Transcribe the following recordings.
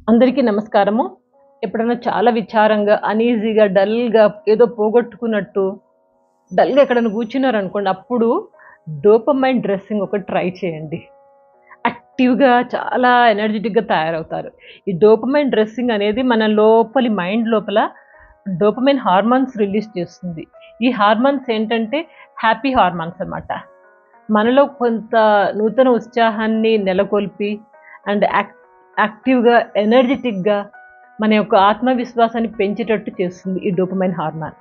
అందరికీ నమస్కారము. ఎప్పుడైనా చాలా విచారంగా, అనీజీగా, డల్‌గా ఏదో పోగొట్టుకున్నట్టు డల్‌గా ఎక్కడైనా కూర్చున్నారనుకోండి, అప్పుడు డోపమైన్ డ్రెస్సింగ్ ఒకటి ట్రై చేయండి. యాక్టివ్‌గా చాలా ఎనర్జిటిక్‌గా తయారవుతారు. ఈ డోపమైన్ డ్రెస్సింగ్ అనేది మన లోపలి మైండ్ లోపల డోపమైన్ హార్మోన్స్ రిలీజ్ చేస్తుంది. ఈ హార్మోన్స్ ఏంటంటే హ్యాపీ హార్మోన్స్ అన్నమాట. మనలో కొంత నూతన ఉత్సాహాన్ని నెలకొల్పి అండ్ యాక్టివ్‌గా, ఎనర్జిటిక్‌గా మన యొక్క ఆత్మవిశ్వాసాన్ని పెంచేటట్టు చేస్తుంది ఈ డోపమైన్ హార్మోన్.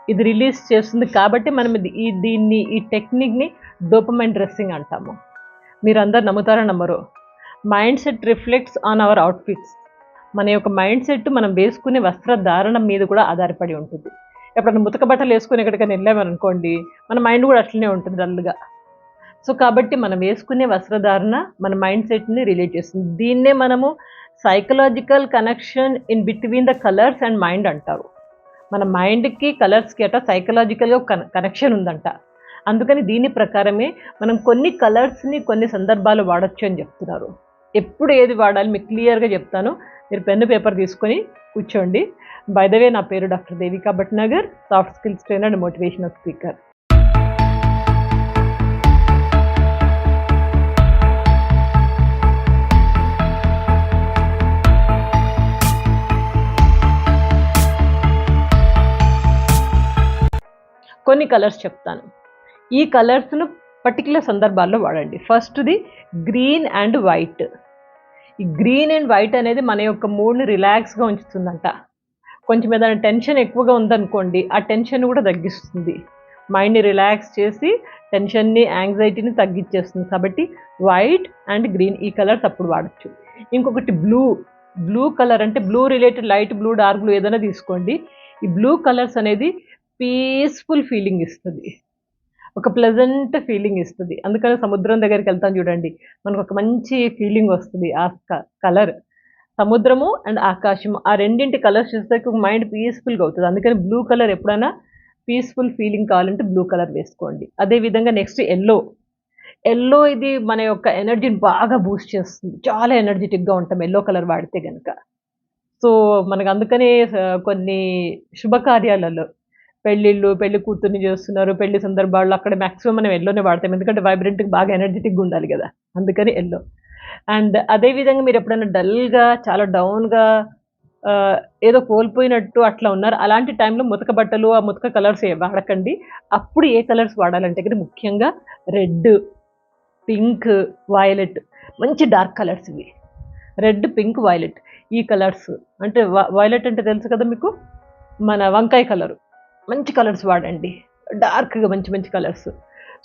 ఇది రిలీజ్ చేస్తుంది కాబట్టి మనం ఈ టెక్నిక్‌ని డోపమైన్ డ్రెస్సింగ్ అంటాము. మీరందరూ నమ్ముతారో నమ్మరో, mindset reflects on our outfits. మన యొక్క మైండ్ సెట్ మనం వేసుకునే వస్త్రధారణ మీద కూడా ఆధారపడి ఉంటుంది. ఎప్పుడైనా ముతక బట్టలేసుకొని ఎక్కడికైనా ఎళ్ళామనుకోండి, మన మైండ్ కూడా అట్లనే ఉంటుంది డల్‌గా. సో, కాబట్టి మనం వేసుకునే వస్త్రధారణ మన మైండ్ సెట్‌ని రిలేట్ చేస్తుంది. దీన్నే మనము psychological connection in between the colours and mind అంటారు. మన మైండ్‌కి, కలర్స్‌కి సైకలాజికల్‌గా కనెక్షన్ ఉందంట. అందుకని దీని ప్రకారమే మనం కొన్ని కలర్స్‌ని కొన్ని సందర్భాల్లో వాడొచ్చు అని చెప్తున్నారు. ఎప్పుడు ఏది వాడాలి మీకు క్లియర్‌గా చెప్తాను. మీరు పెన్ను, పేపర్ తీసుకొని కూర్చోండి. బై ద వే నా పేరు doctor Devika Bhatnagar, soft skills trainer and motivational speaker. కొన్ని కలర్స్ చెప్తాను. ఈ కలర్స్‌ను పర్టిక్యులర్ సందర్భాల్లో వాడండి. ఫస్ట్‌ది గ్రీన్ అండ్ వైట్. ఈ గ్రీన్ అండ్ వైట్ అనేది మన యొక్క మూడ్‌ని రిలాక్స్‌గా ఉంచుతుందంట. కొంచెం ఏదైనా టెన్షన్ ఎక్కువగా ఉందనుకోండి, ఆ టెన్షన్ కూడా తగ్గిస్తుంది. మైండ్‌ని రిలాక్స్ చేసి టెన్షన్‌ని, యాంగ్జైటీని తగ్గిచ్చేస్తుంది. కాబట్టి వైట్ అండ్ గ్రీన్ ఈ కలర్స్ అప్పుడు వాడొచ్చు. ఇంకొకటి బ్లూ. బ్లూ కలర్ అంటే blue related light blue, dark blue ఏదైనా తీసుకోండి. ఈ బ్లూ కలర్స్ అనేది పీస్‌ఫుల్ ఫీలింగ్ ఇస్తది. ఒక ప్లెజెంట్ ఫీలింగ్ ఇస్తది. అందుకని సముద్రం దగ్గరికెళ్తాం చూడండి. మనకొక మంచి ఫీలింగ్ వస్తది. ఆ కలర్. సముద్రము అండ్ ఆకాశము ఆ రెండింటి కలర్స్ చూసేసరికి మైండ్ పీస్‌ఫుల్‌గా అవుతది. అందుకని బ్లూ కలర్ ఎప్పుడైనా పీస్‌ఫుల్ ఫీలింగ్ కావాలంటే బ్లూ కలర్ వేసుకోండి. అదే విధంగా నెక్స్ట్ యెల్లో. యెల్లో ఇది మన యొక్క ఎనర్జీని బాగా బూస్ట్ చేస్తుంది. చాలా ఎనర్జిటిక్‌గా ఉంటాం యెల్లో కలర్ వాడితే గనక. సో, మనకందుకనే కొన్ని శుభకార్యాలలో పెళ్ళిళ్ళు, పెళ్లి కూతుర్ని చేస్తున్నారు, పెళ్లి సందర్భాల్లో అక్కడ మాక్సిమం మనం యెల్లోనే వాడతాం. ఎందుకంటే వైబ్రెంట్‌గా బాగా ఎనర్జిటిక్‌గా ఉండాలి గదా! అందుకని యెల్లో. అండ్ అదే విధంగా మీరెప్పుడైనా డల్‌గా, చాలా డౌన్‌గా ఆహ్, ఏదో కోల్పోయినట్టు అట్లా ఉన్నారు. అలాంటి టైంలో ముతక బట్టలు, ఆ ముతక కలర్స్ వాడకండి. అప్పుడు ఏ కలర్స్ వాడాలంటే గనుక ముఖ్యంగా రెడ్, పింక్, వయలెట్ మంచి డార్క్ కలర్స్ ఇవి. రెడ్, పింక్, వయలెట్ ఈ కలర్స్ అంటే వయలెట్ అంటే తెలుసు కదా మీకు? మన వంకాయ కలరు. మంచి కలర్స్ వాడండి. డార్క్‌గా మంచి మంచి కలర్స్.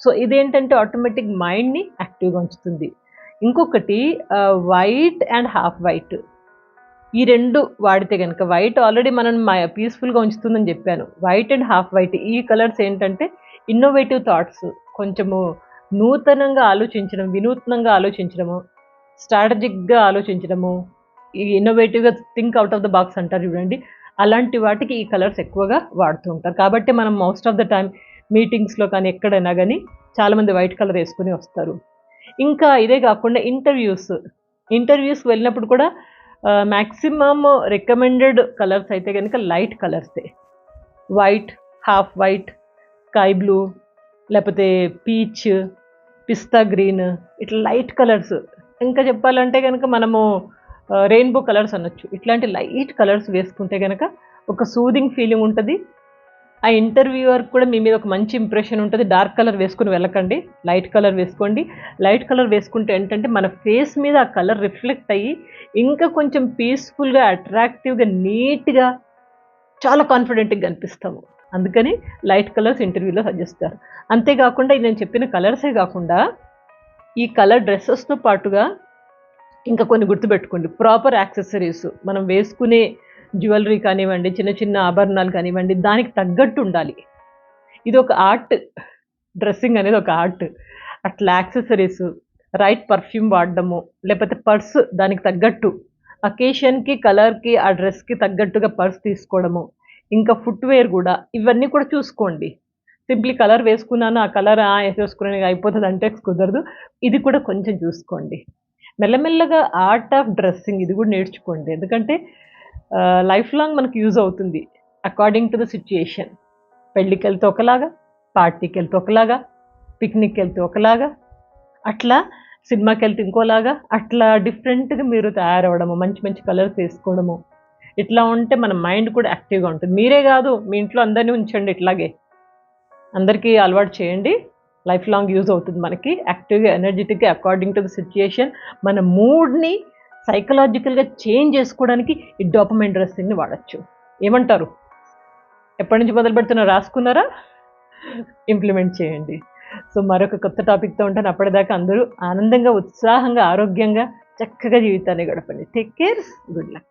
సో, ఇదేంటంటే ఆటోమేటిక్ మైండ్‌ని యాక్టివ్‌గా ఉంచుతుంది. ఇంకొకటి వైట్ అండ్ హాఫ్ వైట్. ఈ 2 వాడితే గనక వైట్ ఆల్రెడీ మనల్ని పీస్‌ఫుల్‌గా ఉంచుతుందని జెప్పాను. వైట్ అండ్ హాఫ్ వైట్ ఈ కలర్స్ ఏంటంటే ఇన్నోవేటివ్ థాట్స్ కొంచెము నూతనంగా ఆలోచించడం, వినూత్నంగా ఆలోచించడము, స్ట్రాటజిక్‌గా ఆలోచించడము, ఈ ఇన్నోవేటివ్‌గా think out of the box అంటారు జూడండి. అలాంటి వాటికి ఈ కలర్స్ ఎక్కువగా వాడుతూ ఉంటారు. కాబట్టి మనం మోస్ట్ ఆఫ్ ద టైమ్ మీటింగ్స్‌లో కానీ, ఎక్కడైనా గాని చాలామంది వైట్ కలర్ యేసుకొని వస్తారు. ఇంకా ఇదే గాకుండా ఇంటర్వ్యూస్‌కి వెళ్ళినప్పుడు కూడా మాక్సిమమ్ రికమెండెడ్ కలర్స్ అయితే గనుక లైట్ కలర్సే. White, half white, sky blue లేపోతే పీచ్, పిస్తా గ్రీన్ ఇట్లా లైట్ కలర్స్. ఇంకా చెప్పాలంటే గనక మనము రెయిన్‌బో కలర్స్ అనొచ్చు. ఇట్లాంటి లైట్ కలర్స్ వేసుకుంటే గనక ఒక సూదింగ్ ఫీలింగ్ ఉంటది. ఆ ఇంటర్వ్యూయర్‌కి కూడా మీ మీద ఒక మంచి ఇంప్రెషన్ ఉంటది. డార్క్ కలర్ వేసుకొని వెళ్ళకండి. లైట్ కలర్ వేసుకోండి. లైట్ కలర్ వేసుకుంటే ఏంటంటే మన ఫేస్ మీద ఆ కలర్ రిఫ్లెక్ట్ అయ్యి ఇంకా కొంచెం పీస్‌ఫుల్‌గా, అట్రాక్టివ్‌గా, నీట్‌గా చాలా కాన్ఫిడెంట్‌గా కనిపిస్తాము. అందుకని లైట్ కలర్స్ ఇంటర్వ్యూలో సజెస్తారు. అంతే గాకుండా నేను చెప్పిన కలర్సే గాకుండా ఈ కలర్ డ్రెసెస్‌తో పాటుగా ఇంకా కొన్ని గుర్తుపెట్టుకోండి. ప్రాపర్ యాక్సెసరీస్ మనం వేసుకునే జ్యువెల్లరీ కానివ్వండి, చిన్న చిన్న ఆభరణాలు కానివ్వండి, దానికి తగ్గట్టు ఉండాలి. ఇదొక ఆర్ట్. డ్రెస్సింగ్ అనేది ఒక ఆర్ట్. అట్లా యాక్సెసరీస్, రైట్ పర్ఫ్యూమ్ వాడడము, లేపోతే పర్స్ దానికి తగ్గట్టు అకేషన్‌కి, కలర్‌కి, ఆ డ్రెస్‌కి తగ్గట్టుగా పర్స్ తీసుకోవడము. ఇంకా ఫుట్‌వేర్ గూడా ఇవన్నీ కూడా చూసుకోండి. సింప్లీ కలర్ వేసుకున్నాను, ఆ కలర్ ఏసేసుకున్నాను ఇగ అయిపోతదంటే కుదరదు. ఇది కూడా కొంచెం చూసుకోండి. మెల్లమెల్లగా ఆర్ట్ ఆఫ్ డ్రెస్సింగ్ ఇది కూడా నేర్చుకోండి. ఎందుకంటే లైఫ్ లాంగ్ మనకు యూజ్ అవుతుంది. According to the situation. పెళ్ళికి వెళ్తే ఒకలాగా, పార్టీకి వెళ్తే ఒకలాగా, పిక్నిక్కి వెళ్తే ఒకలాగా, అట్లా సినిమాకి వెళ్తే ఇంకోలాగా, అట్లా డిఫరెంట్గా మీరు తయారవ్వడము, మంచి మంచి కలర్స్ వేసుకోవడము, ఇట్లా ఉంటే మన మైండ్ కూడా యాక్టివ్గా ఉంటుంది. మీరే కాదు, మీ ఇంట్లో అందరినీ ఉంచండి ఇట్లాగే, అందరికీ అలవాటు చేయండి. లైఫ్ లాంగ్ యూజ్ అవుతుంది మనకి. యాక్టివ్గా, ఎనర్జెటిక్గా, అకార్డింగ్ టు ద సిచ్యుయేషన్ మన మూడ్ని సైకలాజికల్గా చేంజ్ చేసుకోవడానికి ఈ డోపమైన్ డ్రెస్సింగ్ని వాడచ్చు. ఏమంటారు? ఎప్పటి నుంచి మొదలు పెడుతున్నా రాసుకున్నారా? ఇంప్లిమెంట్ చేయండి. సో మరొక కొత్త టాపిక్తో ఉంటాను. అప్పటిదాకా అందరూ ఆనందంగా, ఉత్సాహంగా, ఆరోగ్యంగా, చక్కగా జీవితాన్ని గడపండి. Take care. Good luck.